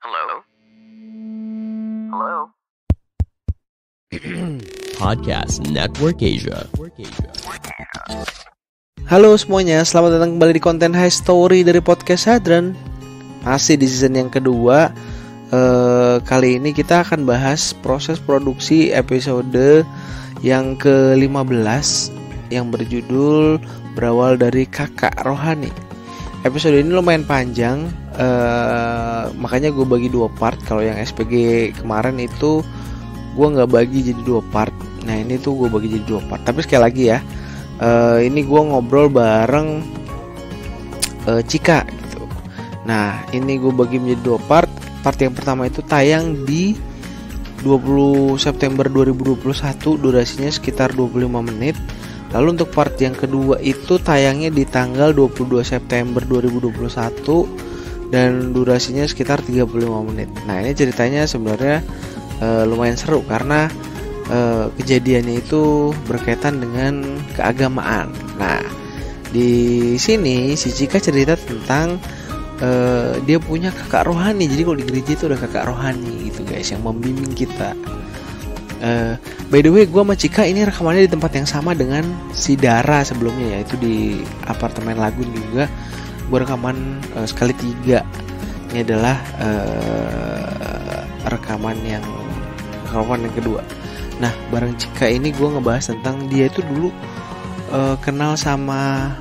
Hello? Hello? Podcast Network Asia. Halo semuanya, selamat datang kembali di konten High Story dari Podcast Hadran. Masih di season yang kedua. Kali ini kita akan bahas proses produksi episode yang ke-15 yang berjudul Berawal dari Kakak Rohani. Episode ini lumayan panjang, makanya gue bagi 2 part. Kalau yang SPG kemarin itu gue gak bagi jadi 2 part. Nah ini tuh gue bagi jadi 2 part. Tapi sekali lagi ya, ini gue ngobrol bareng Cika gitu. Nah ini gue bagi menjadi 2 part. Part yang pertama itu tayang di 20 September 2021, durasinya sekitar 25 menit. Lalu untuk part yang kedua itu tayangnya di tanggal 22 September 2021 dan durasinya sekitar 35 menit. Nah ini ceritanya sebenarnya lumayan seru karena kejadiannya itu berkaitan dengan keagamaan. Nah di sini si Cika cerita tentang dia punya kakak rohani. Jadi kalau di gereja itu ada kakak rohani gitu guys, yang membimbing kita. By the way, gue sama Cika ini rekamannya di tempat yang sama dengan si Dara sebelumnya, yaitu di apartemen Lagun juga. Gue rekaman sekali 3. Ini adalah rekaman yang kedua. Nah, bareng Cika ini gue ngebahas tentang dia itu dulu kenal sama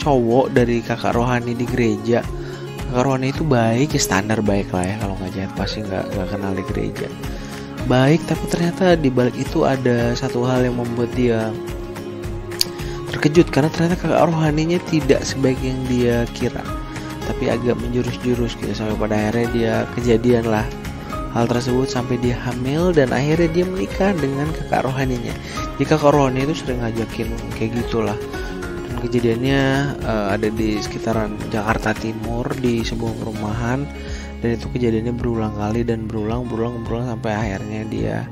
cowok dari kakak rohani di gereja. Kakak rohani itu baik, ya standar baik lah ya, kalau nggak jahat pasti nggak kenal di gereja. Baik, tapi ternyata di balik itu ada satu hal yang membuat dia terkejut, karena ternyata kakak rohaninya tidak sebaik yang dia kira, tapi agak menjurus-jurus gitu. Sampai pada akhirnya dia kejadian lah hal tersebut sampai dia hamil dan akhirnya dia menikah dengan kakak rohaninya. Jadi kakak rohani itu sering ngajakin kayak gitulah. Dan kejadiannya ada di sekitaran Jakarta Timur di sebuah perumahan. Dan itu kejadiannya berulang kali dan berulang sampai akhirnya dia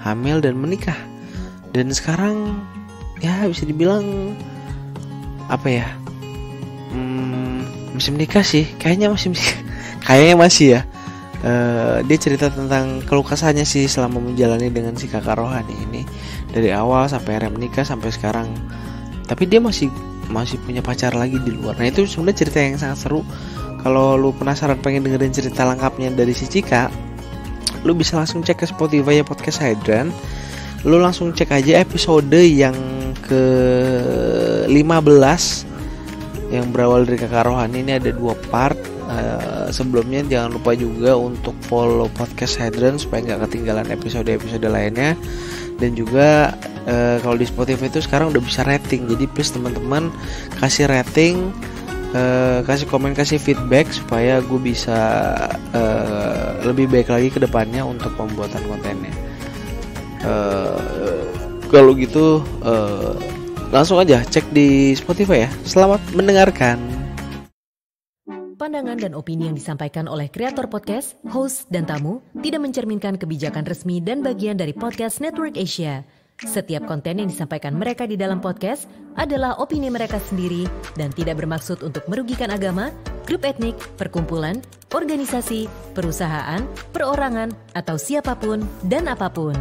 hamil dan menikah. Dan sekarang ya bisa dibilang apa ya, masih menikah sih. Kayaknya masih ya. Dia cerita tentang keluh kesahnya sih selama menjalani dengan si kakak rohani ini, dari awal sampai akhirnya menikah sampai sekarang. Tapi dia masih punya pacar lagi di luar. Nah itu sebenarnya cerita yang sangat seru. Kalau lu penasaran pengen dengerin cerita lengkapnya dari si Cika, lu bisa langsung cek ke Spotify ya Podcast Hadran. Lu langsung cek aja episode yang ke-15 yang berawal dari kakak rohani. Ini ada 2 part. Sebelumnya jangan lupa juga untuk follow Podcast Hadran supaya gak ketinggalan episode-episode lainnya. Dan juga kalau di Spotify itu sekarang udah bisa rating. Jadi please teman-teman kasih rating, kasih komen, kasih feedback supaya gue bisa lebih baik lagi ke depannya untuk pembuatan kontennya. Kalau gitu langsung aja cek di Spotify ya. Selamat mendengarkan. Pandangan dan opini yang disampaikan oleh kreator podcast, host, dan tamu tidak mencerminkan kebijakan resmi dan bagian dari Podcast Network Asia. Setiap konten yang disampaikan mereka di dalam podcast adalah opini mereka sendiri dan tidak bermaksud untuk merugikan agama, grup etnik, perkumpulan, organisasi, perusahaan, perorangan, atau siapapun dan apapun.